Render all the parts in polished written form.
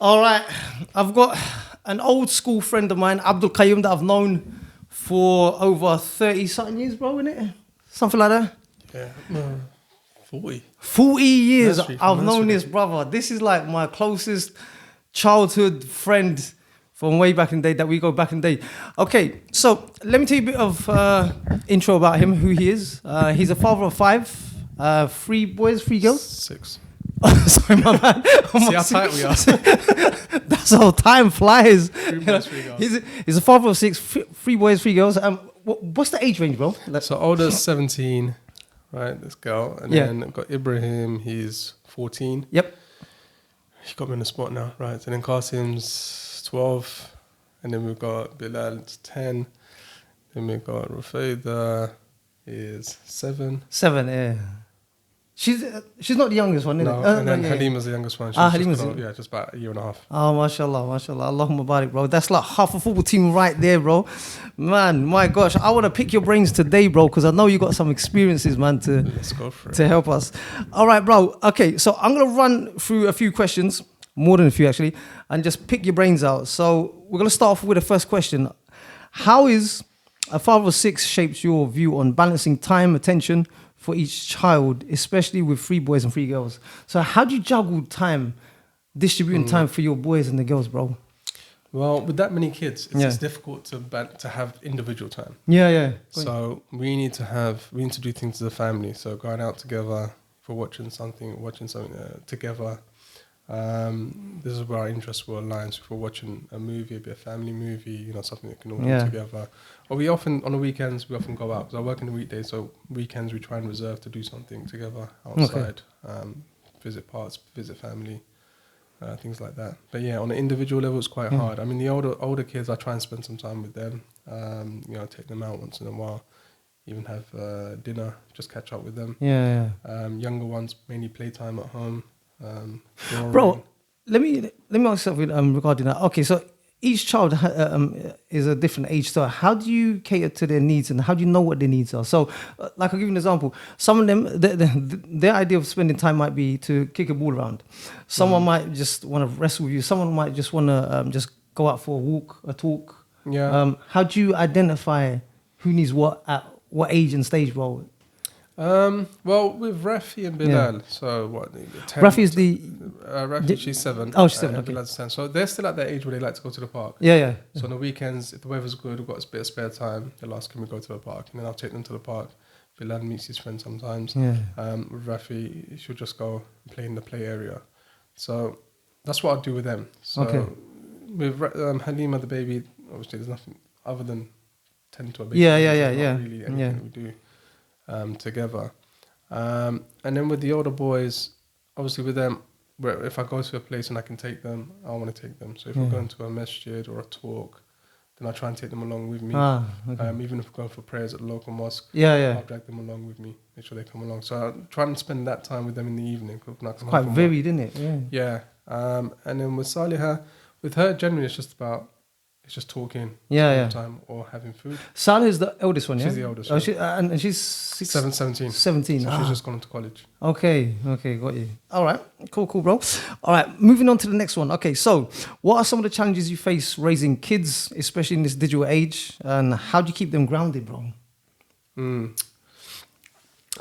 All right, I've got an old school friend of mine, Abdul Qayyum, that I've known for over 30 something years, bro, innit? Something like that. Yeah, no, 40. 40 years Nursery, I've from known nursery. this brother. This is like my closest childhood friend from way back in the day that we go back in the day. Okay, so let me tell you a bit of intro about him, who he is. He's a father of five, 3 boys, 3 girls. 6. Sorry, my man. See how tight we are. That's how time flies. 3 boys, 3 girls. He's a father of 6, 3 boys, 3 girls. What's the age range, bro? So oldest 17, right? This girl, and Yeah. then I've got Ibrahim. He's 14. Yep. He got me on the spot now, right? And then Qasim's 12, and then we've got Bilal's 10. Then we've got Rufayda is 7. 7, yeah. She's not the youngest one, is No, it? and then yeah. Halima's the youngest one. She's Halima's just about a year and a half. Oh, mashallah, mashallah. Allahumma barik, bro. That's like half a football team right there, bro. Man, my gosh. I want to pick your brains today, bro, because I know you got some experiences, man, Let's go for it. to help us. All right, bro. Okay, so I'm going to run through a few questions, more than a few, actually, and just pick your brains out. So we're going to start off with the first question. How is a father of 6 shapes your view on balancing time, attention for each child, especially with 3 boys and 3 girls? So how do you juggle time, distributing time for your boys and the girls, bro? Well, with that many kids, it's Yeah. difficult to have individual time. Yeah. So we need to do things as a family. So going out together for watching something together. This is where our interests will align. So if we're watching a movie, a family movie, something that can all Yeah. do together. Or we often, on the weekends, we often go out. Because I work in the weekdays, so weekends we try and reserve to do something together outside. Visit parks, visit family, things like that. But yeah, on an individual level, it's quite hard. I mean, the older kids, I try and spend some time with them. Take them out once in a while. Even have dinner, just catch up with them. Yeah. Younger ones, mainly playtime at home. Bro, let me ask something regarding that. Okay, so each child is a different age. So how do you cater to their needs, and how do you know what their needs are? So, like I'll give you an example. Some of them, their idea of spending time might be to kick a ball around. Someone might just want to wrestle with you. Someone might just want to just go out for a walk, a talk. Yeah. How do you identify who needs what at what age and stage, bro? Well, with Rafi and Bilal, so what? Rafi is the... Rafi, she's 7. Oh, she's 7, and okay. Bilal's 10. So they're still at that age where they like to go to the park. Yeah. So on the weekends, if the weather's good, we've got a bit of spare time, they'll ask, can we go to the park? And then I'll take them to the park. Bilal meets his friends sometimes. Yeah. With Rafi, she'll just go play in the play area. So that's what I'll do with them. So Okay. with Halima, the baby, obviously there's nothing other than tend to a baby. Yeah. Not really anything we do together. And then with the older boys, obviously with them, if I go to a place and I can take them, I want to take them. So if we're going to a masjid or a talk, then I try and take them along with me. Okay. Even if we're going for prayers at the local mosque, Yeah. I'll drag them along with me, make sure they come along. So I try and spend that time with them in the evening. When I come Quite home from varied, isn't it? Yeah. work. Yeah. And then with Saliha, with her generally it's just talking. Yeah. Time or having food. Salih is the eldest one, yeah? She's the eldest, Oh, yeah. and she's 17. 17. So she's just gone to college. Okay, got you. All right, cool, bro. All right, moving on to the next one. Okay, so what are some of the challenges you face raising kids, especially in this digital age, and how do you keep them grounded, bro?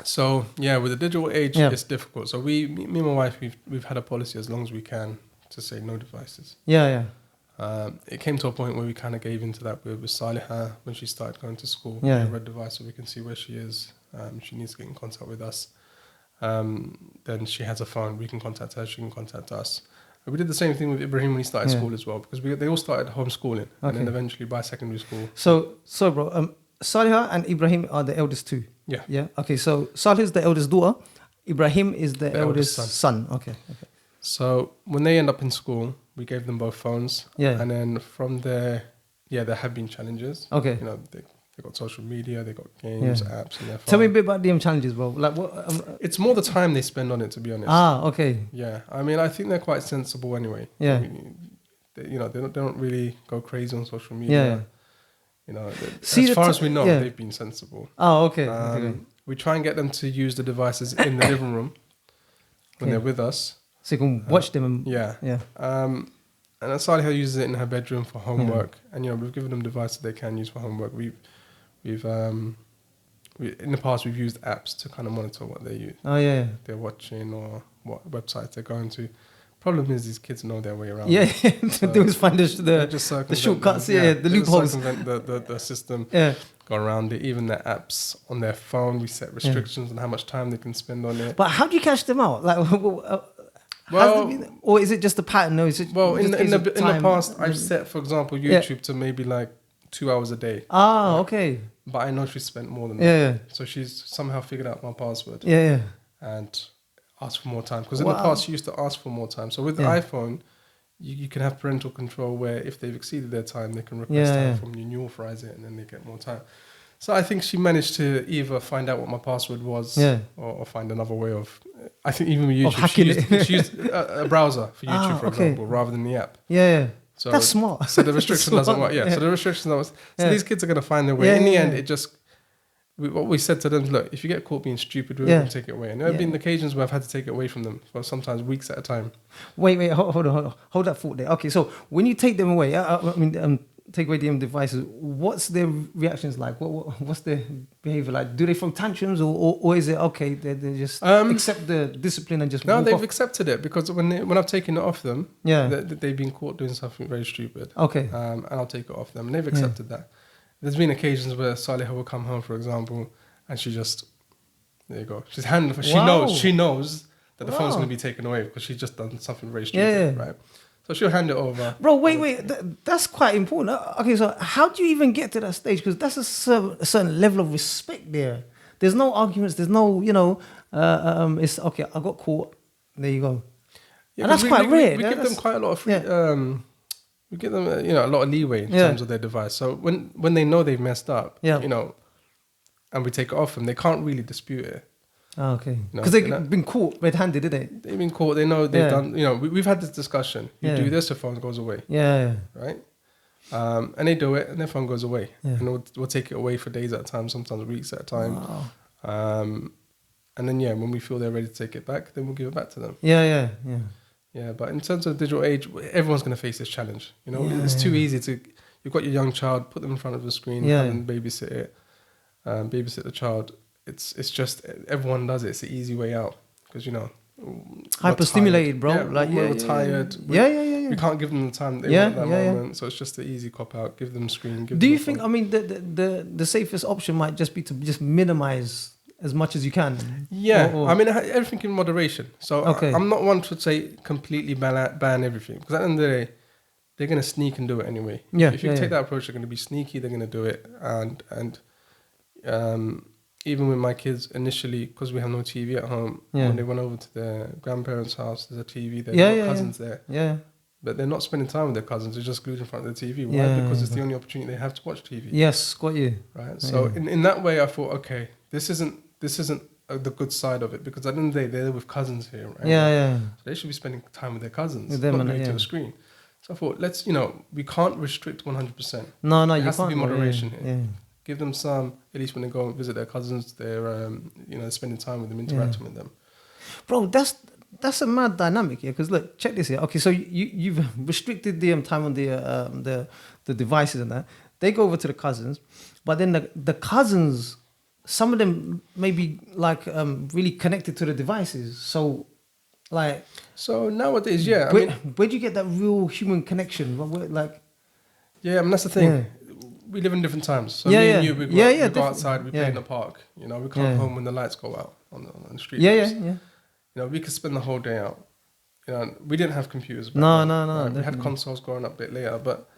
So yeah, with the digital age, Yeah. it's difficult. So me and my wife, we've had a policy as long as we can to say no devices. Yeah. It came to a point where we kind of gave into that with Saliha when she started going to school. Yeah. We have a device so we can see where she is. She needs to get in contact with us. Then she has a phone. We can contact her. She can contact us. And we did the same thing with Ibrahim when he started school as well, because they all started homeschooling, and then eventually by secondary school. So bro, Saliha and Ibrahim are the eldest two. Yeah. Yeah. Okay, so Salih is the eldest daughter. Ibrahim is the eldest son. Okay. So when they end up in school, we gave them both phones. Yeah. And then from there, there have been challenges. Okay. They got social media, they got games, Yeah. apps, and their phone. Tell me a bit about them challenges, bro. Like what? It's more the time they spend on it, to be honest. Okay. Yeah. I mean, I think they're quite sensible anyway. Yeah. I mean, they don't really go crazy on social media. Yeah. As far as we know, they've been sensible. Oh, okay. We try and get them to use the devices in the living room when they're with us. So you can watch them. And, Yeah. Yeah. And Salihah uses it in her bedroom for homework, and we've given them devices they can use for homework. We've in the past we've used apps to kind of monitor what Oh yeah. they're watching or what websites they're going to. Problem is these kids know their way around. Yeah, So they always find they just the shortcuts, the they loopholes. just circumvent the system, Yeah. go around it. Even their apps on their phone, we set restrictions on how much time they can spend on it. But how do you catch them out? Like, or is it just a pattern? No, is it? In just the past, I've set, for example, YouTube to maybe like 2 hours a day. Ah, okay. But I know she's spent more than that. Yeah. So she's somehow figured out my password. Yeah. And asked for more time. Because in the past, she used to ask for more time. So with the iPhone, you can have parental control where if they've exceeded their time, they can request time from you and you authorize it and then they get more time. So I think she managed to either find out what my password was or find another way of... I think even with YouTube, she used a browser for YouTube, for example, rather than the app. Yeah. So that's smart. So the restriction doesn't work. Yeah. So the restriction doesn't. So these kids are going to find their way. In the end, it just. What we said to them is, look, if you get caught being stupid, we're going to take it away. And there have been occasions where I've had to take it away from them for sometimes weeks at a time. Wait, hold on. Hold that thought there. Okay, so when you take them away, take away the devices, what's their reactions like? What's their behavior like? Do they throw tantrums or is it okay? They just accept the discipline and just no, they've accepted it because when I've taken it off them, they've been caught doing something very stupid. Okay, and I'll take it off them, and they've accepted that. There's been occasions where Salihah will come home, for example, and she just there you go. She's handling. She knows that the phone's going to be taken away because she's just done something very stupid, right? So she'll hand it over. Bro, wait. That's quite important. Okay, so how do you even get to that stage? Because that's a certain level of respect there. There's no arguments. There's no, it's okay, I got caught. There you go. Yeah, and that's quite rare. We give them quite a lot of free, we give them, a lot of leeway in terms of their device. So when they know they've messed up, and we take it off them, they can't really dispute it. Oh, okay. Because they've been caught red-handed, didn't they? They've been caught. They know they've done. We've had this discussion. You do this, your phone goes away. Yeah. Right. And they do it, and their phone goes away. Yeah. And we'll take it away for days at a time, sometimes weeks at a time. Wow. And then when we feel they're ready to take it back, then we'll give it back to them. Yeah. But in terms of digital age, everyone's going to face this challenge. It's too easy to. You've got your young child, put them in front of the screen, and babysit it, babysit the child. It's just everyone does it. It's the easy way out because hyper-stimulated, bro. Yeah, we're tired. We can't give them the time they want at that moment. So it's just the easy cop out. Give them screen. Do you think? I mean, the safest option might just be to just minimize as much as you can. Yeah, I mean everything in moderation. So I'm not one to say completely ban everything because at the end of the day, they're gonna sneak and do it anyway. Yeah. If you take that approach, they're gonna be sneaky. They're gonna do it and even with my kids initially, because we have no TV at home, when they went over to their grandparents' house, there's a TV, there's cousins there. Yeah. But they're not spending time with their cousins, they're just glued in front of the TV. Why? Because it's the only opportunity they have to watch TV. Yes, got you. Right? So in that way, I thought, okay, this isn't the good side of it, because at the end of the day, they're with cousins here, right? Yeah. So they should be spending time with their cousins, not going to the screen. So I thought, let's, we can't restrict 100%. No, there you has can't. To be moderation here. Yeah. Give them some, at least when they go and visit their cousins, they're, spending time with them, interacting with them. Bro, that's a mad dynamic here. Because look, check this here. Okay, so you've restricted the time on the devices and that. They go over to the cousins, but then the cousins, some of them may be like really connected to the devices. So, like. So nowadays, where do you get that real human connection? That's the thing. Yeah. We live in different times. So me and you, we go outside, we play in the park. We come home when the lights go out on the street. We could spend the whole day out. We didn't have computers back then. No. We had consoles growing up a bit later, but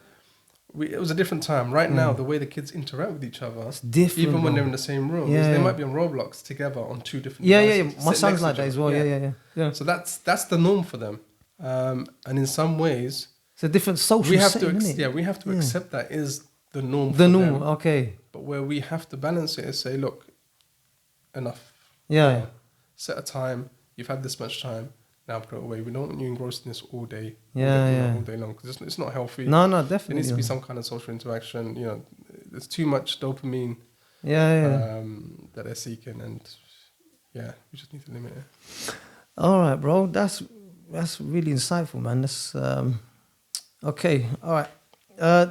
it was a different time. Right now, the way the kids interact with each other, it's different, even when they're in the same room, they might be on Roblox together on two different devices. My son's like that as well. Yeah. So that's the norm for them. And in some ways, it's a different social setting, isn't it? We have to accept that is the norm for them. Okay. But where we have to balance it is say, look, enough. Yeah. Set a time. You've had this much time. Now put it away. We don't want you engrossed in this all day. All day long, because it's not healthy. No, definitely. There needs to be some kind of social interaction. There's too much dopamine. That they're seeking, and we just need to limit it. All right, bro. That's really insightful, man. That's Okay, all right.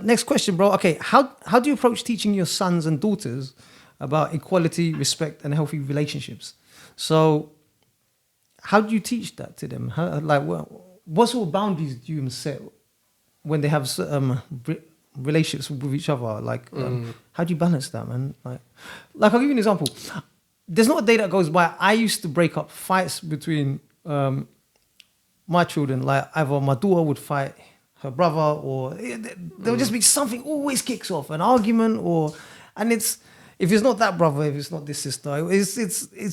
Next question, bro. Okay, how do you approach teaching your sons and daughters about equality, respect, and healthy relationships? So, how do you teach that to them? What sort of boundaries do you set when they have relationships with each other? How do you balance that, man? I'll give you an example. There's not a day that goes by. I used to break up fights between my children. Like either my daughter would fight her brother, or there would just be something always kicks off, an argument, and it's if it's not that brother, if it's not this sister, it's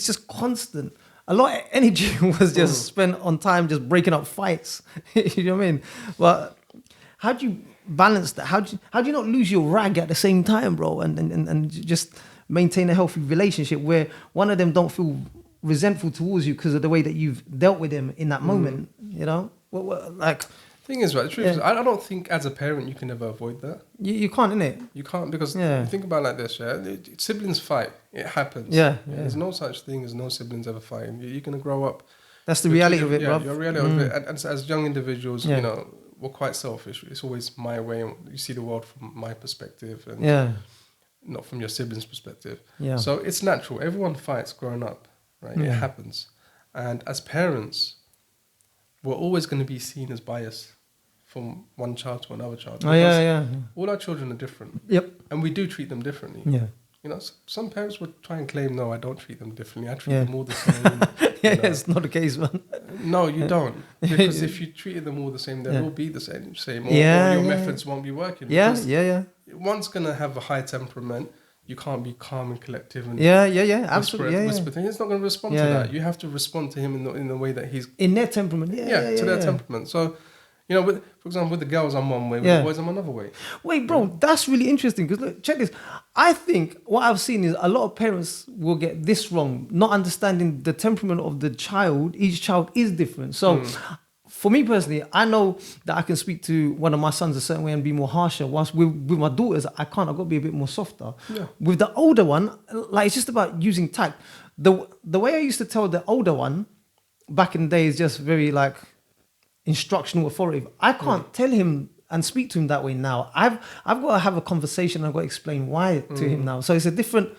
just constant. A lot of energy was just spent on time just breaking up fights. You know what I mean? But how do you balance that? How do you not lose your rag at the same time, bro? And just maintain a healthy relationship where one of them don't feel resentful towards you because of the way that you've dealt with them in that moment. You know, Thing is, right, the truth is, I don't think as a parent you can ever avoid that. You can't, innit? You can't, because you think about it like this, siblings fight. It happens. There's no such thing as no siblings ever fighting. You're going to grow up. That's the reality of it, bro. Your reality of it. And as young individuals, you know, we're quite selfish. It's always my way. You see the world from my perspective and not from your siblings' perspective. So it's natural. Everyone fights growing up, right? It happens. And as parents, we're always going to be seen as biased from one child to another child. All our children are different. Yep. And we do treat them differently. Yeah. You know, some parents would try and claim, no, I don't treat them differently. I treat them all the same. It's not the case, man. No, you don't. Because if you treated them all the same, they will be the same. Or your methods won't be working. One's going to have a high temperament. You can't be calm and collective and absolutely. Whisper things. He's not going to respond to that. You have to respond to him in the way that he's in their temperament. To their temperament. So, you know, for example, with the girls, I'm one way. With the boys, I'm another way. Wait, bro, that's really interesting because look, check this. I think what I've seen is a lot of parents will get this wrong, not understanding the temperament of the child. Each child is different. So, for me personally, I know that I can speak to one of my sons a certain way and be more harsher. Whilst with my daughters, I can't. I've got to be a bit more softer. Yeah. With the older one, like it's just about using tact. The way I used to tell the older one back in the day is just very like instructional, authoritative. I can't tell him and speak to him that way now. I've got to have a conversation. I've got to explain why to him now. So it's a different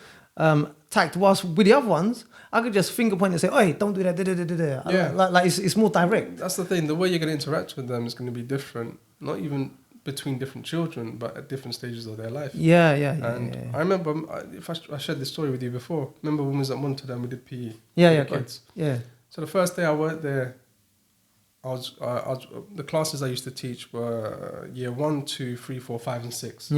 tact. Whilst with the other ones, I could just finger point and say, "Hey, don't do that." Like it's more direct. That's the thing. The way you're going to interact with them is going to be different. Not even between different children, but at different stages of their life. I remember, if I shared this story with you before. Remember when we was at Montada and we did PE? Kids. So the first day I worked there, I was the classes I used to teach were year 1, 2, 3, 4, 5, and 6.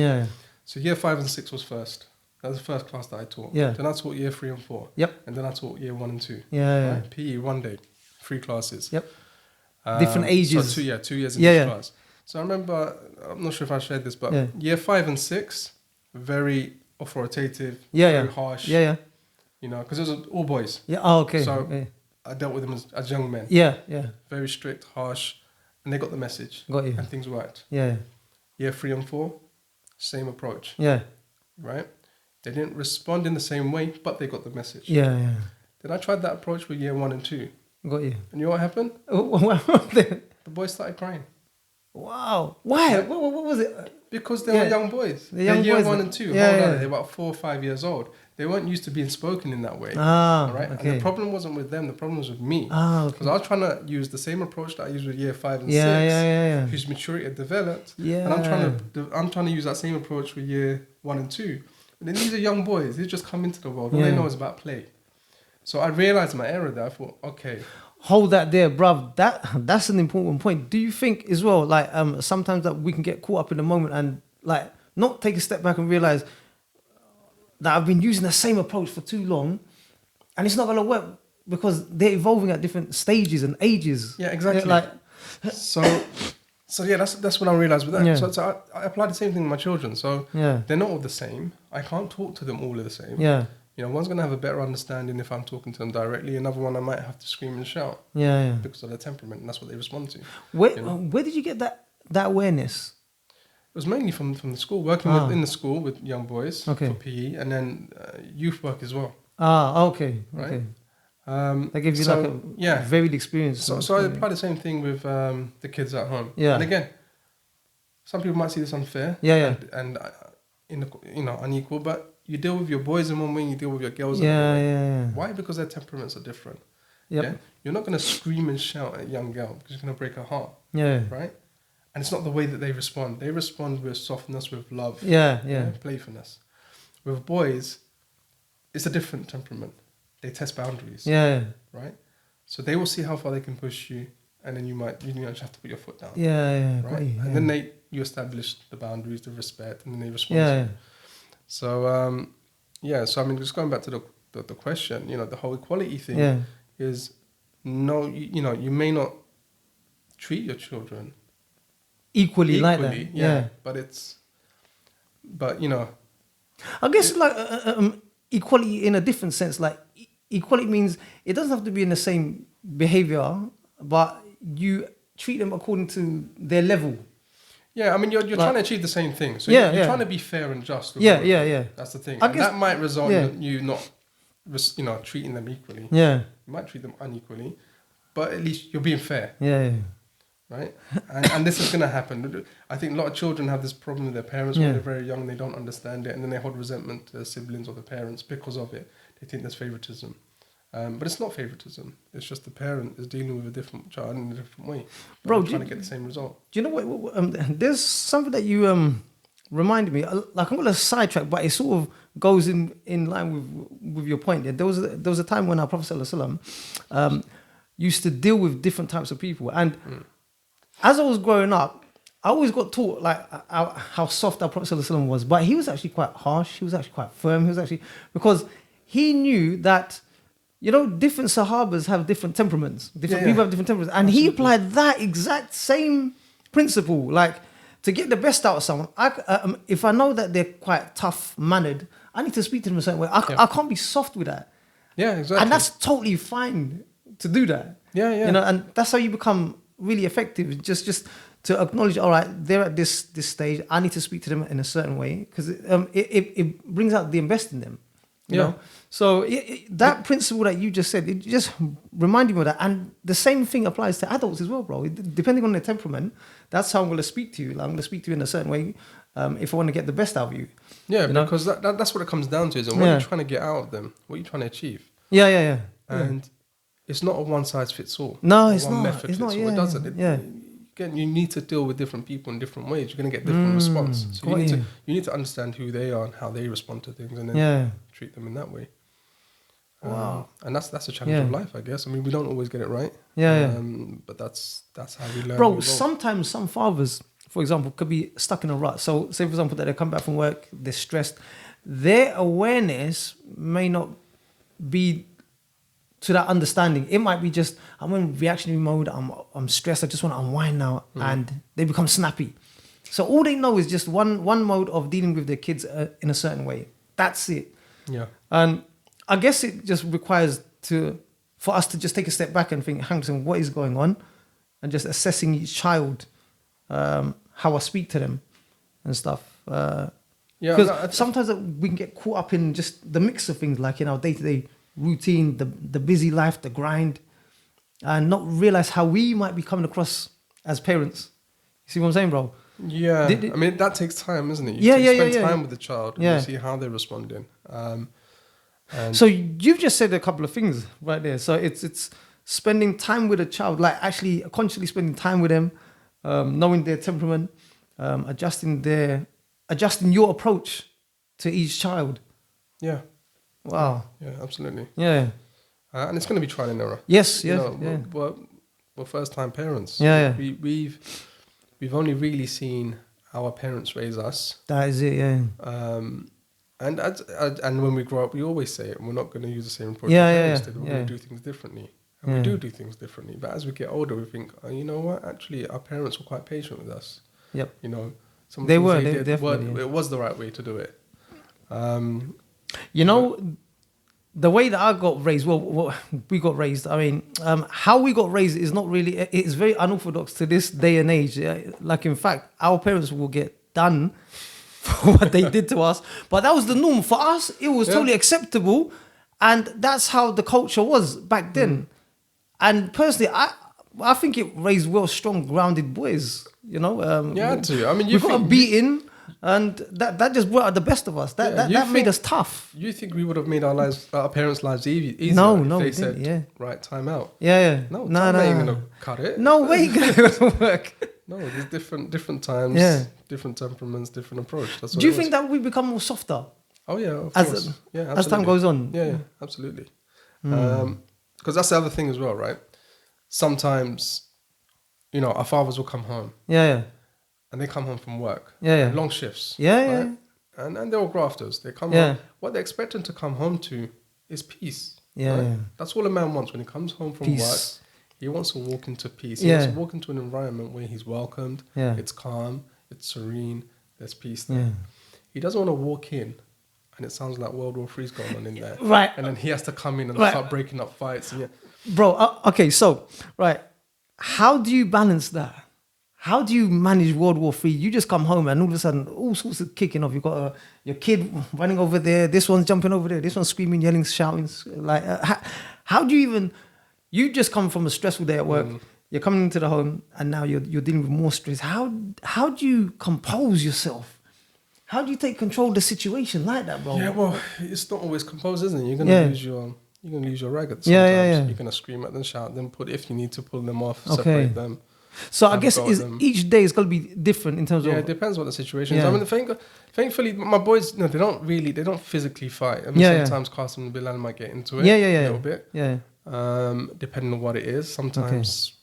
So year 5 and 6 was first. That was the first class that I taught. Then I taught year 3 and 4. And then I taught year 1 and 2. Right? PE 1 day, 3 classes. Different ages. So 2 years in each class. So I remember, I'm not sure if I shared this, but year 5 and 6, very authoritative, very harsh. You know, because it was all boys. So I dealt with them as young men. Very strict, harsh, and they got the message. And things worked. Year 3 and 4, same approach. Right? They didn't respond in the same way, but they got the message. Then I tried that approach with year 1 and 2. Got you. And you know what happened? What happened? The boys started crying. Wow. Why? What was it? Because they were young boys. They're year 1 and 2. They're about 4 or 5 years old. They weren't used to being spoken in that way. Right? And the problem wasn't with them. The problem was with me. Because I was trying to use the same approach that I used with year 5 and 6. Whose maturity had developed. And I'm trying to use that same approach with year 1 and 2. And then these are young boys. They just come into the world. All they know is about play. So I realized my error there. I thought, okay. Hold that there, bruv. That's an important point. Do you think as well, like sometimes that we can get caught up in the moment and like not take a step back and realize that I've been using the same approach for too long and it's not going to work because they're evolving at different stages and ages. Yeah, exactly. So yeah, that's what I realized with that. So I apply the same thing with my children. So they're not all the same. I can't talk to them all the same. You know, one's going to have a better understanding if I'm talking to them directly. Another one, I might have to scream and shout. Because of their temperament, and that's what they respond to. Where did you get that awareness? It was mainly from the school, working in the school with young boys for PE, and then youth work as well. Right? That gives you like a varied experience. So I apply the same thing with the kids at home. And again, some people might see this unfair. Yeah. And unequal. But you deal with your boys in one way, you deal with your girls in Yeah, another way. yeah. Why? Because their temperaments are different. Yep. Yeah. You're not going to scream and shout at a young girl because you're going to break her heart. Yeah. Right. And it's not the way that they respond. They respond with softness, with love. Yeah. Playfulness. With boys, it's a different temperament. They test boundaries. Yeah. Right? So they will see how far they can push you, and then you just have to put your foot down. Yeah. Right? Yeah. And then you establish the boundaries, the respect, and then they respond to Yeah. you. So, so I mean, just going back to the question, the whole equality thing is, no, you may not treat your children Equally like that. Yeah. But I guess equality in a different sense. Like equality means it doesn't have to be in the same behavior, but you treat them according to their level. Yeah, I mean, you're trying to achieve the same thing. So you're trying to be fair and just. Yeah. That's the thing. I And guess, that might result in you not, treating them equally. Yeah. You might treat them unequally, but at least you're being fair. Yeah. Right? And this is going to happen. I think a lot of children have this problem with their parents when they're very young and they don't understand it, and then they hold resentment to their siblings or their parents because of it. They think there's favoritism. But it's not favoritism. It's just the parent is dealing with a different child in a different way. Bro, trying to get the same result. Do you know what? There's something that you reminded me. Like I'm gonna sidetrack, but it sort of goes in line with your point. There was a time when our Prophet ﷺ used to deal with different types of people, and as I was growing up, I always got taught like how soft our Prophet ﷺ was, but he was actually quite harsh. He was actually quite firm. Because he knew that. Different Sahabas have different temperaments. Different people have different temperaments. And he applied that exact same principle. Like, to get the best out of someone, if I know that they're quite tough-mannered, I need to speak to them a certain way. I can't be soft with that. Yeah, exactly. And that's totally fine to do that. Yeah. And that's how you become really effective. Just to acknowledge, all right, they're at this stage. I need to speak to them in a certain way. Because it brings out the best in them. You know? So that principle that you just said, it just reminded me of that. And the same thing applies to adults as well, bro. Depending on their temperament, that's how I'm going to speak to you. Like, I'm going to speak to you in a certain way if I want to get the best out of you. Yeah, because that's what it comes down to, is what are you trying to get out of them? What are you trying to achieve? Yeah. And it's not a one-size-fits-all. No, it's not. It doesn't. Again, you need to deal with different people in different ways. You're going to get different response. So you need to understand who they are and how they respond to things, and then treat them in that way. Wow. And that's a challenge of life, I guess. I mean, we don't always get it right. But that's how we learn. Bro, sometimes some fathers, for example, could be stuck in a rut. So say, for example, that they come back from work, they're stressed. Their awareness may not be to that understanding. It might be just, I'm in reactionary mode, I'm stressed, I just want to unwind now, and they become snappy. So all they know is just one mode of dealing with their kids in a certain way. That's it. Yeah. And I guess it just requires for us to just take a step back and think, hang on, what is going on? And just assessing each child, how I speak to them and stuff. Because sometimes we can get caught up in just the mix of things, like in our day-to-day routine, the busy life, the grind, and not realize how we might be coming across as parents. You see what I'm saying, bro? Yeah. I mean, that takes time, isn't it? You spend time with the child and you see how they're responding. So you've just said a couple of things right there. So it's spending time with a child, like actually consciously spending time with them, knowing their temperament, adjusting your approach to each child. Yeah. Wow. Yeah, absolutely. Yeah. And it's going to be trial and error. Yes. We're first-time parents. Yeah. We've only really seen our parents raise us. That is it. Yeah. And when we grow up, we always say it. We're not going to use the same approach. We're going to do things differently, and we do things differently. But as we get older, we think, oh, you know what? Actually, our parents were quite patient with us. Yep. Some they things were. They did, Definitely. it was the right way to do it. The way that I got raised, we got raised, I mean, how we got raised is not really, it's very unorthodox to this day and age. Like, in fact, our parents will get done for what they did to us. But that was the norm. For us, it was totally acceptable. And that's how the culture was back then. And personally, I think it raised well, strong, grounded boys. You know, Yeah, I had to. I mean, we got a beating, and that just brought out the best of us. That made us tough. You think we would have made our parents' lives easier No, if we they didn't, said, yeah. right, time out? Yeah. No, no, time no. ain't gonna cut it. No way, it doesn't work. No, there's different times, Yeah. different temperaments, different approach. That's what Do you it think was. that we become more softer Oh yeah, of course. Yeah, absolutely. as time goes on? Yeah, absolutely. Because that's the other thing as well, right? Sometimes, our fathers will come home Yeah. and they come home from work. Yeah. Long shifts. Yeah. Right? And they're all grafters. They come home. What they expect them to come home to is peace. Yeah. Right? Yeah. That's all a man wants when he comes home from Peace. work. He wants to walk into peace. He wants to walk into an environment where he's welcomed. Yeah. It's calm. It's serene. There's peace there. Yeah. He doesn't want to walk in and it sounds like World War III's going on in there. Right. And then he has to come in and start breaking up fights. And Bro, okay, so, right. How do you balance that? How do you manage World War III? You just come home and all of a sudden, all sorts of kicking off. You've got your kid running over there. This one's jumping over there. This one's screaming, yelling, shouting. Like, how do you even... You just come from a stressful day at work. You're coming into the home and now you're dealing with more stress. How do you compose yourself? How do you take control of the situation like that, bro? Yeah, well, it's not always composed, isn't it? You're gonna lose your ragged sometimes. Yeah. You're gonna scream at them, shout them, if you need to pull them off, separate them. So I guess each day is gonna be different in terms of... Yeah, it depends what the situation is. I mean, thankfully, my boys, they don't physically fight. I mean, sometimes Carson and Bilal might get into it a little bit. Yeah. Depending on what it is. Sometimes,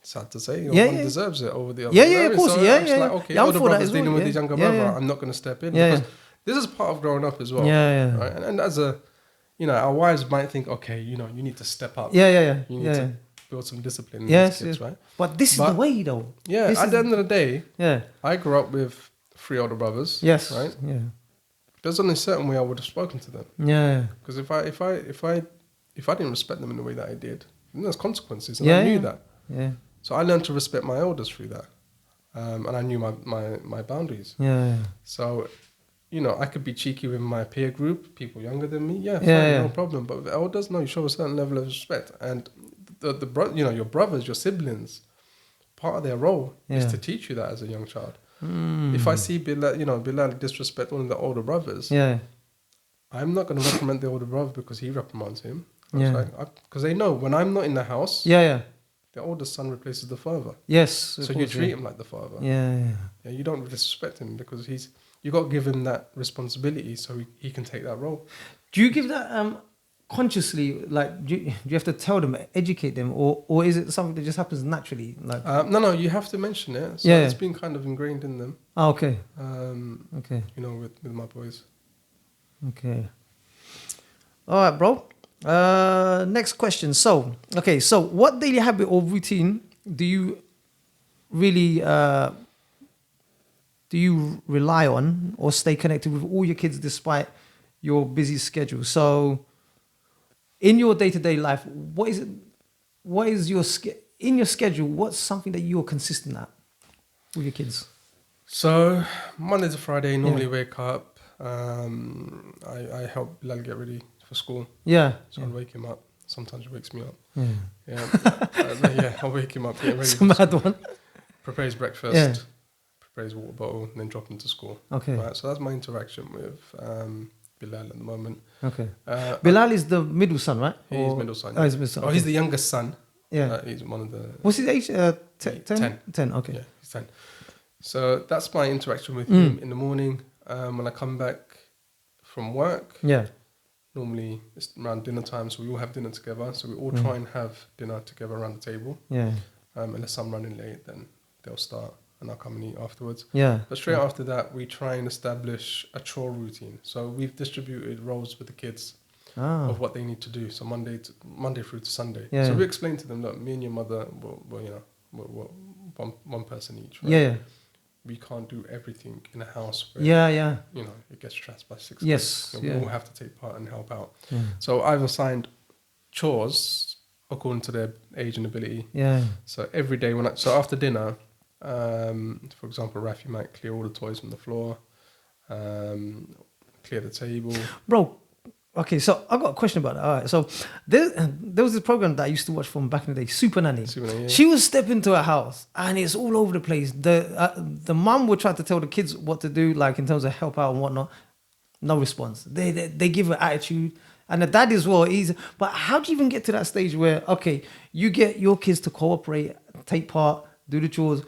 sad to say, one deserves it over the other. Yeah, of course. So I'm just like, okay, older brother's dealing with his younger brother. Yeah. I'm not going to step in because this is part of growing up as well. Yeah. Right? And as our wives might think, okay, you need to step up. Yeah. You need to build some discipline in Yes, these kids, right? But this is the way, though. Yeah, at the end of the day, yeah, I grew up with 3 older brothers. Yes. Right? Yeah. There's only a certain way I would have spoken to them. Yeah. Because if I didn't respect them in the way that I did, then there's consequences, and I knew that. Yeah. So I learned to respect my elders through that, and I knew my boundaries. Yeah. So, I could be cheeky with my peer group, people younger than me. Yeah, fine, no problem. But with elders, no, you show a certain level of respect. And your brothers, your siblings, part of their role is to teach you that as a young child. If I see Bilal disrespect one of the older brothers, I'm not going to reprimand the older brother because he reprimands him. Because they know when I'm not in the house, the oldest son replaces the father. Yes. So you treat him like the father. Yeah. You don't disrespect him because you got to give him that responsibility so he can take that role. Do you give that consciously? Like, do you have to tell them, educate them, or is it something that just happens naturally? Like, no, you have to mention it. So it's been kind of ingrained in them. Oh, okay. Okay. With my boys. Okay. All right, bro. Next question. So what daily habit or routine do you really rely on or stay connected with all your kids despite your busy schedule? So in your day-to-day life, what is your in your schedule, what's something that you're consistent at with your kids? So Monday to Friday, normally wake up. I help Bilal get ready for school. Yeah. So I'll wake him up. Sometimes he wakes me up. I'll wake him up, get ready. It's a mad one. Prepare his breakfast, prepare his water bottle, and then drop him to school. Okay. Right, so that's my interaction with Bilal at the moment. Okay. Bilal is the middle son, right? He's middle son. Oh, he's middle son. Oh, he's the youngest son. Yeah. He's one of the... What's his age? 10? 10, okay. Yeah, he's 10. So that's my interaction with him in the morning. When I come back from work, normally it's around dinner time, so we all have dinner together. So we all try and have dinner together around the table. Yeah. Unless I'm running late, then they'll start and I'll come and eat afterwards. Yeah. But straight after that, we try and establish a chore routine. So we've distributed roles with the kids of what they need to do. So Monday through to Sunday. Yeah. So we explain to them, look, me and your mother, we're one person each. Right? Yeah. We can't do everything in a house where, it gets stressed by 6 kids. We all have to take part and help out. Yeah. So I've assigned chores according to their age and ability. Yeah. So every day so after dinner, for example, Rafi might clear all the toys from the floor, clear the table. Bro, Okay, so I got a question about that. All right, so there was this program that I used to watch from back in the day, Super Nanny. Yeah. She would step into a house and it's all over the place. The mum would try to tell the kids what to do, like in terms of help out and whatnot. No response. They give her attitude, and the dad as well. But how do you even get to that stage where okay, you get your kids to cooperate, take part, do the chores?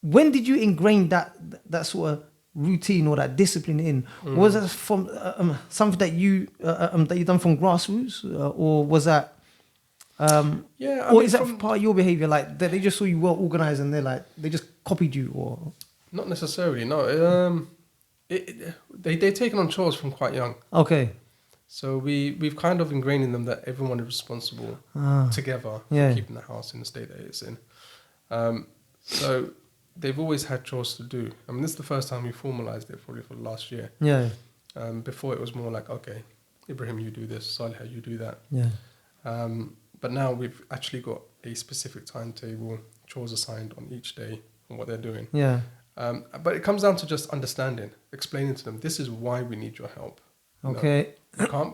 When did you ingrain that sort of routine or that discipline in? Was that from something that you done from grassroots, or was that Yeah, or is that part of your behavior? Like that they just saw you well organized and they just copied you, or not necessarily. No, they've taken on chores from quite young. okay, So we've kind of ingrained in them that everyone is responsible together yeah. for keeping the house in the state that it's in. So they've always had chores to do. I mean, this is the first time we formalized it probably for the last year. Yeah, Before it was more like, okay, Ibrahim, you do this, Salih, you do that. yeah, But now we've actually got a specific timetable, chores assigned on each day and what they're doing. yeah. But it comes down to just understanding, explaining to them, this is why we need your help. You know, Okay. you can't,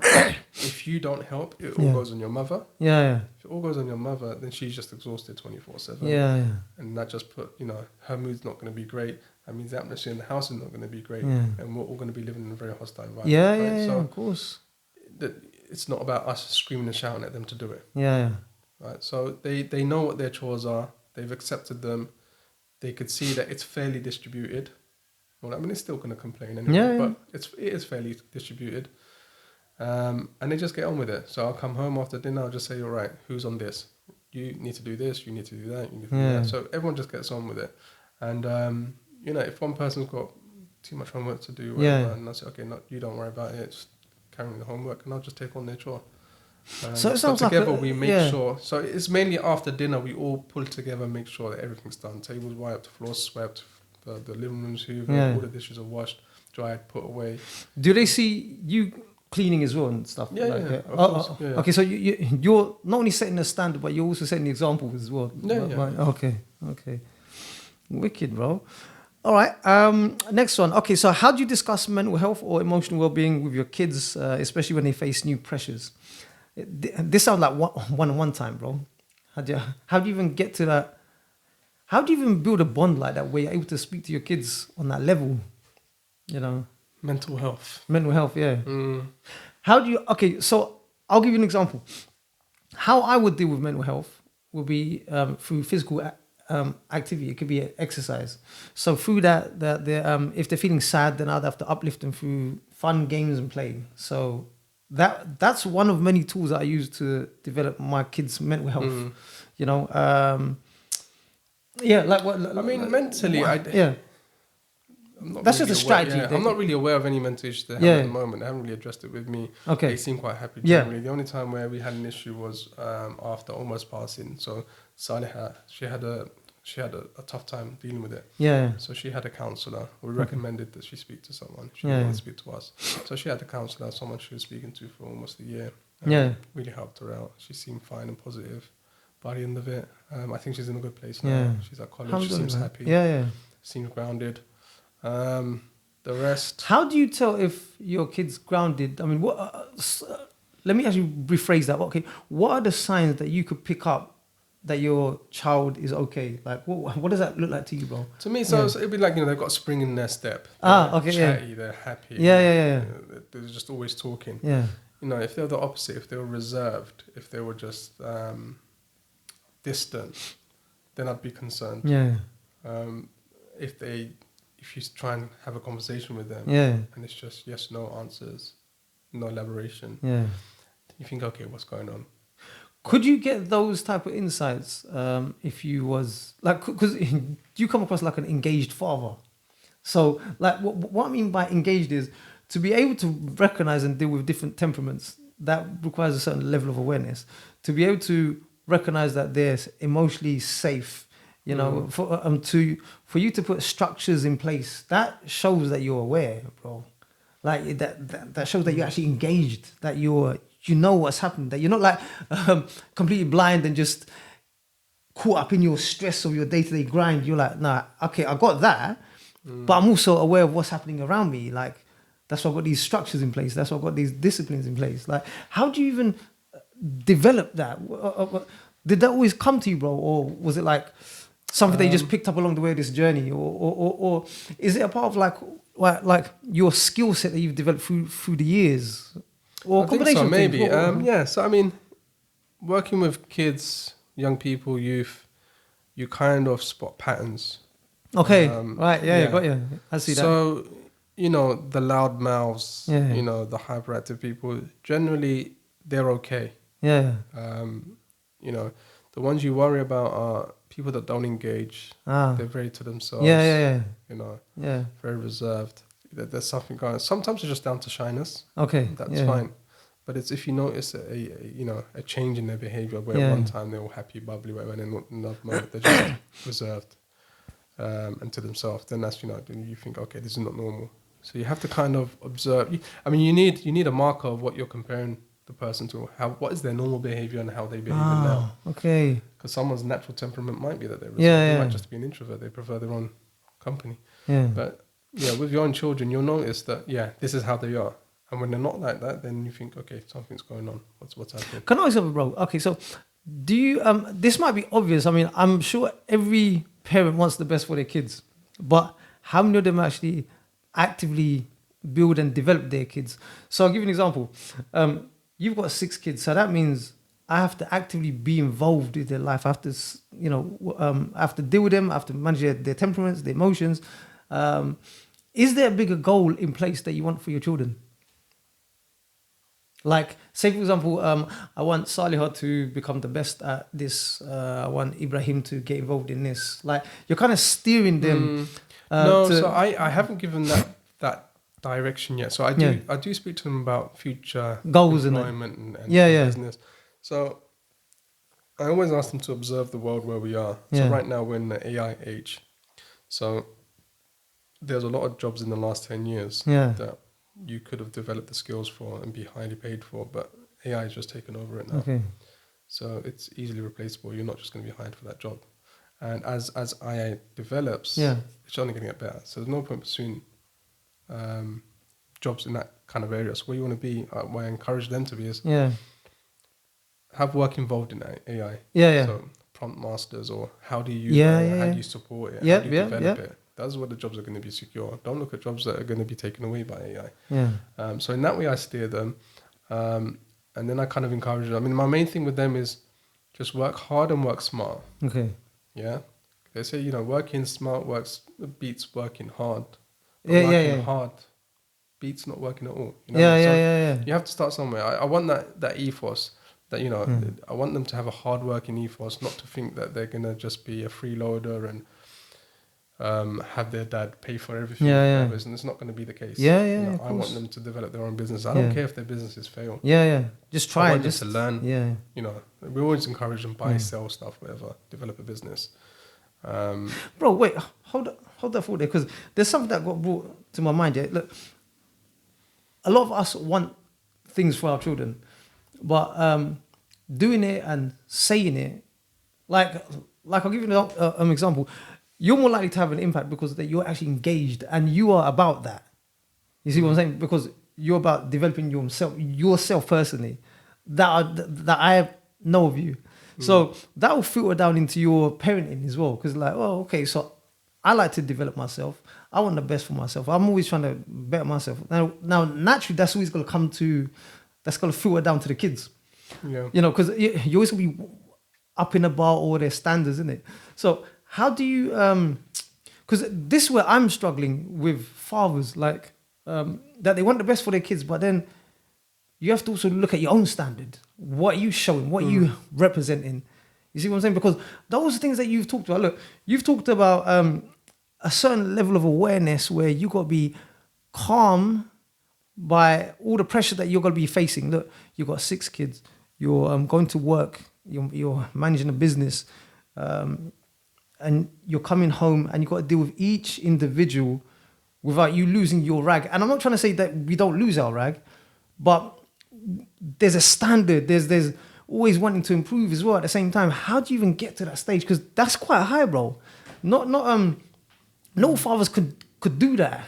if you don't help, it all Yeah. goes on your mother. Yeah, If it all goes on your mother, then she's just exhausted 24/7. yeah, yeah, And that just put, her mood's not going to be great. That means the atmosphere in the house is not going to be great. yeah. And we're all going to be living in a very hostile environment. Yeah, right? yeah, yeah, So of course. it's not about us screaming and shouting at them to do it. Yeah, yeah. Right? So they know what their chores are. They've accepted them. They could see that it's fairly distributed. Well, I mean, it's still going to complain anyway, Yeah, yeah. but it is fairly distributed. And they just get on with it. So I'll come home after dinner. I'll just say, all right, who's on this? You need to do this. You need to do that. You need to do Yeah. that. So everyone just gets on with it. And, if one person's got too much homework to do, whatever, Yeah. and I say, okay, no, you don't worry about it. Just carry on the homework and I'll just take on their chore. So it sounds but like together we make yeah. sure. So it's mainly after dinner we all pull together, make sure that everything's done. Tables wiped, floors swept, the living room's hoovered, Yeah. all the dishes are washed, dried, put away. Do they see you cleaning as well and stuff? Yeah, like yeah, that? of course, yeah. Okay, so you're not only setting the standard, but you're also setting the example as well. Yeah, yeah. Right, okay. Wicked, bro. All right, next one. Okay, so how do you discuss mental health or emotional well-being with your kids, especially when they face new pressures? This sounds like one-on-one time, bro. How do you even get to that? How do you even build a bond like that where you're able to speak to your kids on that level? Mental health. Mental health, yeah. How do you? Okay, so I'll give you an example. How I would deal with mental health will be through physical activity. It could be exercise. So through that, if they're feeling sad, then I'd have to uplift them through fun games and play. So that's one of many tools that I use to develop my kids' mental health. Yeah, like what? I mean, mentally, yeah. That's just a strategy. I'm not really aware of any mental issues they have at the moment. They haven't really addressed it with me. Okay. They seem quite happy Yeah. generally. The only time where we had an issue was after almost passing. So Saliha, she had a tough time dealing with it. Yeah. So she had a counsellor. We recommended that she speak to someone. She Yeah. didn't want to speak to us. So she had a counsellor, someone she was speaking to for almost a year. Yeah. Really helped her out. She seemed fine and positive. By the end of it, I think she's in a good place now. Yeah. She's at college. She seems happy. Yeah. Seems grounded. The rest. How do you tell if your kid's grounded? I mean, let me actually rephrase that. Okay, what are the signs that you could pick up that your child is okay? Like, what does that look like to you, bro? To me, it'd be like, they've got spring in their step. Okay, chatty, they're happy. Yeah. They're just always talking. Yeah. If they're the opposite, if they were reserved, if they were just distant, then I'd be concerned. Yeah. If you try and have a conversation with them, Yeah. and it's just yes, no answers, no elaboration, Yeah. you think, okay, what's going on? Could you get those type of insights if you was like, because you come across like an engaged father? So like what I mean by engaged is to be able to recognize and deal with different temperaments. That requires a certain level of awareness. To be able to recognize that they're emotionally safe, for you to put structures in place, that shows that you're aware, bro. Like that shows that you're actually engaged, that you know what's happening, that you're not like completely blind and just caught up in your stress of your day-to-day grind. You're like, nah, okay, I got that, but I'm also aware of what's happening around me. Like, That's why I've got these structures in place. That's why I've got these disciplines in place. Like, how do you even develop that? Did that always come to you, bro? Or was it like something that you just picked up along the way of this journey? Or is it a part of like your skill set that you've developed through the years? Or I think so, maybe. Yeah, so I mean, working with kids, young people, youth, you kind of spot patterns. Okay, right, yeah, got you. I see that. So, you know, the loud mouths, Yeah. you know, the hyperactive people, generally, they're okay. Yeah. You know, the ones you worry about are people that don't engage. Ah. They're very to themselves. Yeah. You know, Yeah. very reserved. There's something going on. Sometimes it's just down to shyness. Okay. That's fine. But it's if you notice a change in their behavior where at one time they were happy, bubbly, whatever, and then another moment they're just reserved and to themselves, then that's, then you think, okay, this is not normal. So you have to kind of observe. I mean, you need a marker of what you're comparing the person to. What is their normal behavior and how they behave now. Okay. Because someone's natural temperament might be that they're reserved. They might just be an introvert. They prefer their own company. Yeah. But with your own children, you'll notice that, this is how they are. And when they're not like that, then you think, okay, something's going on. What's happening? Can I ask you, bro? Okay, so do you? This might be obvious. I mean, I'm sure every parent wants the best for their kids, but how many of them actually actively build and develop their kids? So I'll give you an example. You've got 6 kids, so that means I have to actively be involved in their life. I have to, I have to deal with them. I have to manage their temperaments, their emotions. Is there a bigger goal in place that you want for your children? Like, say, for example, I want Saliha to become the best at this. I want Ibrahim to get involved in this. Like, you're kind of steering them. So I haven't given that direction yet. So I do speak to them about future goals employment and business. So I always ask them to observe the world where we are. So right now we're in the AI age. So there's a lot of jobs in the last 10 years that you could have developed the skills for and be highly paid for, but AI has just taken over it now. Okay. So it's easily replaceable. You're not just going to be hired for that job. And as AI develops, it's only going to get better. So there's no point pursuing jobs in that kind of area. So where you want to be, what I encourage them to be is have work involved in AI. So prompt masters, or how do you use it? How do you support it? How do you develop it? That's what the jobs are going to be secure. Don't look at jobs that are going to be taken away by AI. So in that way, I steer them. And then I kind of encourage them. I mean, my main thing with them is just work hard and work smart. Okay. Yeah. They say, working smart beats working hard. But working hard beats not working at all. You have to start somewhere. I want that ethos. That, I want them to have a hard-working ethos, not to think that they're going to just be a freeloader and have their dad pay for everything. And it's not going to be the case. I want them to develop their own business. I don't care if their businesses fail. Just try. I want them to learn. We always encourage them, buy, sell stuff, whatever, develop a business. Bro, wait, hold that thought there, because there's something that got brought to my mind. Look, a lot of us want things for our children, but doing it and saying it, like I'll give you an example. You're more likely to have an impact because that you're actually engaged and you are about that. You see what I'm saying? Because you're about developing yourself personally. That I know of you. So that will filter down into your parenting as well. Because okay, so I like to develop myself. I want the best for myself. I'm always trying to better myself. Now naturally, that's always going to that's going to filter down to the kids. Because you always going to be up in about all their standards, isn't it? So how do you, because this is where I'm struggling with fathers, that they want the best for their kids, but then you have to also look at your own standard. What are you showing? What are you representing? You see what I'm saying? Because those things that you've talked about, look, you've talked about a certain level of awareness where you got to be calm by all the pressure that you're going to be facing. Look, you've got 6 kids. You're going to work. You're managing a business. And you're coming home and you've got to deal with each individual without you losing your rag. And I'm not trying to say that we don't lose our rag, but there's a standard. There's always wanting to improve as well at the same time. How do you even get to that stage? Because that's quite high, bro. No fathers could do that.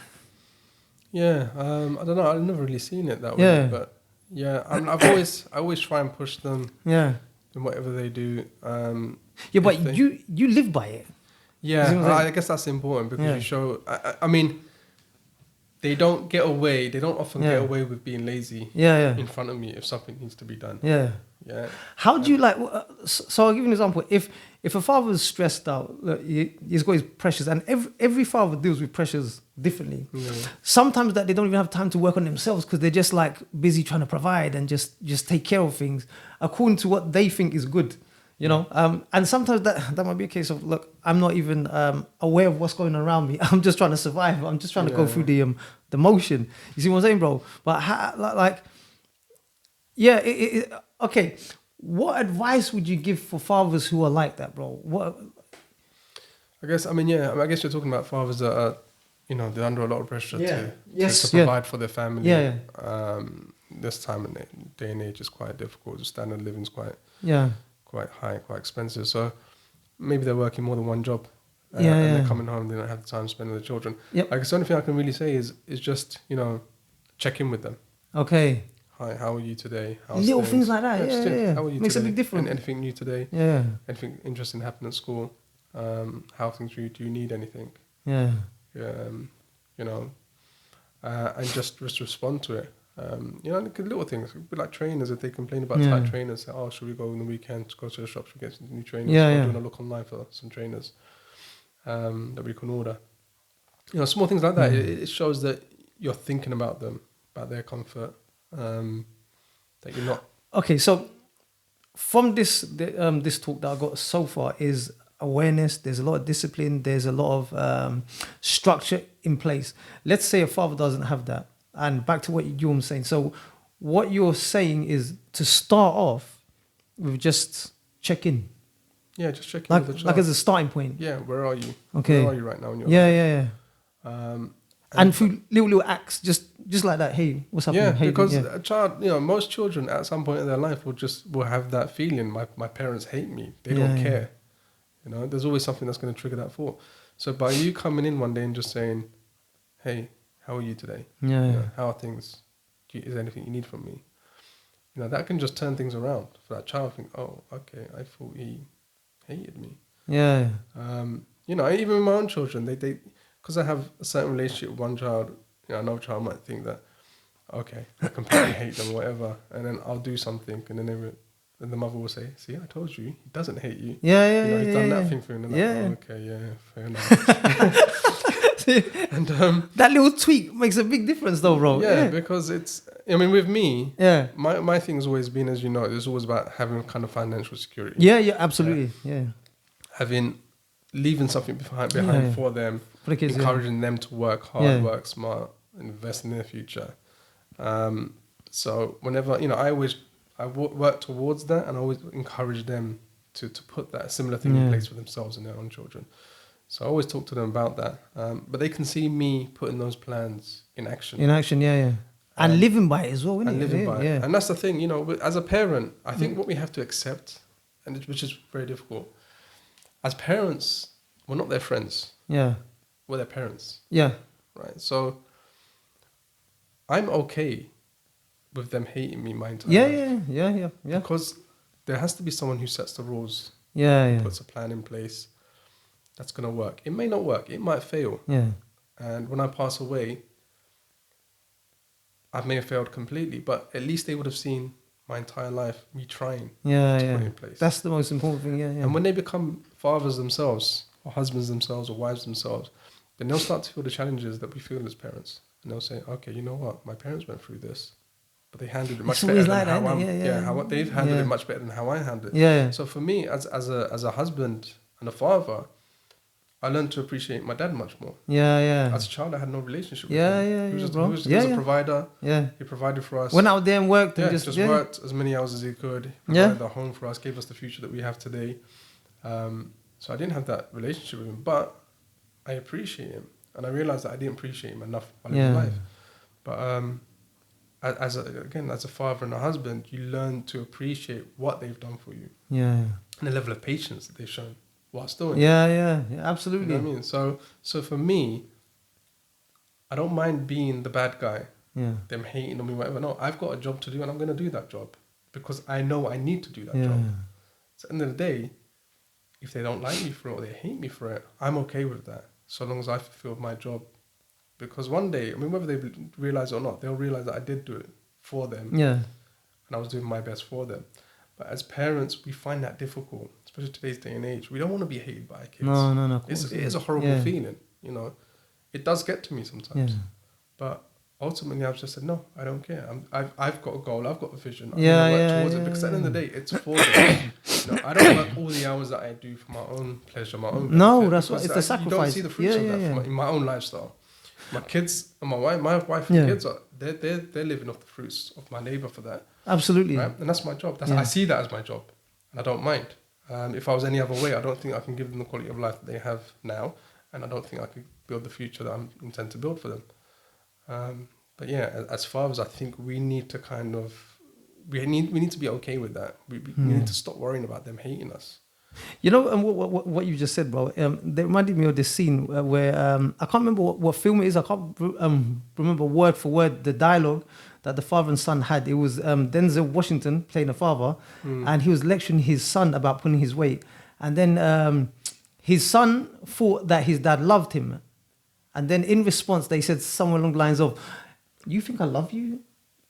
Yeah, I don't know. I've never really seen it that way, Yeah. but yeah, I always try and push them Yeah. in whatever they do. Yeah, If but they, you live by it. You see yeah, what I'm saying? I guess that's important because Yeah. you show. I mean, they don't get away. They don't often get Yeah. away with being lazy Yeah, yeah. in front of me if something needs to be done. Yeah. Yeah. How do you And like? So I'll give you an example. If a father is stressed out, look, he's got his pressures, and every father deals with pressures differently. yeah, Sometimes that they don't even have time to work on themselves because they're just like busy trying to provide and just take care of things according to what they think is good. You know, and sometimes that might be a case of, look, I'm not even aware of what's going on around me. I'm just trying to survive. I'm just trying to go through the motion. You see what I'm saying, bro? But yeah, okay. What advice would you give for fathers who are like that, bro? What? I guess. I mean, yeah. I guess you're talking about fathers that are, they're under a lot of pressure Yeah. to Yes. Yeah. provide for their family. Yeah. This time and day and age is quite difficult. The standard of living is Yeah. quite high, quite expensive. So maybe they're working more than one job, Yeah. and Yeah. they're coming home. They don't have the time to spend with the children. Yep. I guess the only thing I can really say is just check in with them. Okay. Hi, how are you today? How's Little things like that. just Yeah. How are you Makes today? a big difference. Anything new today? Yeah. Anything interesting happened at school? How things do you need anything? Yeah. You know, and just respond to it. Like little things, like trainers. If they complain about tight trainers, say, "Oh, should we go on the weekend to go to the shop? Should we get some new trainers?" Yeah. Doing a look online for some trainers that we can order. Small things like that. It shows that you're thinking about them, about their comfort. That you're not. Okay, so from this talk that I got so far is awareness. There's a lot of discipline. There's a lot of structure in place. Let's say a father doesn't have that, and back to what you're saying. So what you're saying is to start off with just check in, Yeah, just check in with the child. like as a starting point. Yeah, where are you? Okay. Where are you right now in your Yeah. life? And through little acts, just like that. Hey, what's happening? Yeah, Hey, because a child, most children at some point in their life will have that feeling. My parents hate me. They don't care. There's always something that's going to trigger that thought. So by you coming in one day and just saying, "Hey, how are you today? How are things? Is there anything you need from me?" That can just turn things around for that child. Think, "Oh, okay, I thought he hated me." Yeah. Even with my own children, they because I have a certain relationship with one child, another child might think that, okay, I completely hate them or whatever, and then I'll do something, and then the mother will say, "See, I told you, he doesn't hate you." He's done that thing for you, and then okay, fair enough. And that little tweak makes a big difference, though, bro. Yeah, because with me, yeah, my thing's always been, as you know, it's always about having kind of financial security. Yeah, absolutely, Leaving something behind for them, for the kids, encouraging them to work hard, work smart, invest in their future. So whenever I work towards that, and I always encourage them to put that similar thing in place for themselves and their own children. So I always talk to them about that. But they can see me putting those plans in action. And living by it as well, and living by it. And that's the thing, as a parent, I think what we have to accept, and which is very difficult. As parents, we're not their friends. Yeah. We're their parents. Yeah. Right. So I'm okay with them hating me my entire life. Yeah. Because there has to be someone who sets the rules. Yeah. Puts a plan in place that's going to work. It may not work. It might fail. Yeah. And when I pass away, I may have failed completely, but at least they would have seen my entire life, me trying to put it in place. That's the most important thing, And when they become fathers themselves, or husbands themselves, or wives themselves, then they'll start to feel the challenges that we feel as parents. And they'll say, okay, you know what? My parents went through this, but they handled it much better than how I'm... they've handled it much better than how I handled it. Yeah. So for me, as a husband and a father, I learned to appreciate my dad much more. Yeah. As a child, I had no relationship with him. He was a provider. Yeah. He provided for us. Went out there and worked. And just worked as many hours as he could. Provided a home for us, gave us the future that we have today. So I didn't have that relationship with him, but I appreciate him. And I realized that I didn't appreciate him enough while in life. But as a father and a husband, you learn to appreciate what they've done for you. Yeah. And the level of patience that they've shown whilst doing it. Yeah, absolutely. You know what I mean? So for me, I don't mind being the bad guy, Yeah. them hating on me, whatever. No, I've got a job to do and I'm going to do that job because I know I need to do that Yeah. job. So at the end of the day, if they don't like me for it or they hate me for it, I'm okay with that, so long as I fulfilled my job. Because one day, I mean, whether they realize it or not, they'll realize that I did do it for them Yeah. and I was doing my best for them. But as parents, we find that difficult, especially today's day and age. We don't want to be hated by our kids. No. Of course, It is a horrible yeah. feeling, you know. It does get to me sometimes. Yeah. But ultimately, I've just said, no, I don't care. I've got a goal. I've got a vision. I'm Yeah, going to work yeah, towards yeah, it because at the end of the yeah. day, it's for them. You know, I don't work all the hours that I do for my own pleasure, my own No, benefit, that's what because it's the You don't sacrifice. see the fruits Yeah, of yeah, that yeah. in my own lifestyle. My kids and my wife and Yeah. kids they're living off the fruits of my labour for that. Absolutely. Right? And that's my job. Yeah. I see that as my job, and I don't mind. If I was any other way, I don't think I can give them the quality of life that they have now, and I don't think I could build the future that I intend to build for them. But yeah, as fathers, I think we need to we need to be okay with that. We need to stop worrying about them hating us. You know, and what you just said, bro, they reminded me of this scene where I can't remember what film it is. I can't remember word for word the dialogue that the father and son had. It was Denzel Washington playing a father, and he was lecturing his son about pulling his weight. And then his son thought that his dad loved him. And then in response, they said somewhere along the lines of, "You think I love you?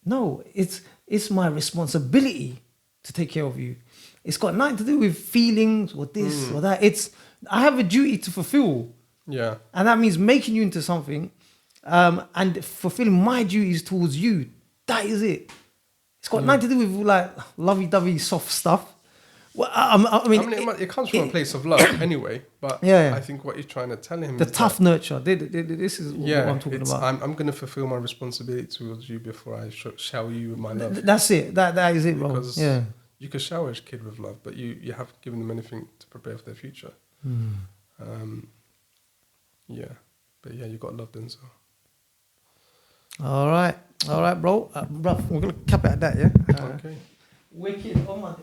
No, it's my responsibility to take care of you. It's got nothing to do with feelings or this or that. I have a duty to fulfill. Yeah. And that means making you into something and fulfilling my duties towards you. That is it. It's got nothing to do with like lovey-dovey soft stuff. Well, I mean, it comes from a place of love anyway, but Yeah. I think what you're trying to tell him the is tough that, nurture. This is what I'm talking about. I'm going to fulfill my responsibility towards you before I shower you with my love. That's it. That is it, bro. Because Yeah. you can shower a kid with love, but you haven't given them anything to prepare for their future. Yeah. But yeah, you got to love them, so. All right, bro. Bruv, we're gonna cap it at that, yeah. Okay. Wicked. Oh my.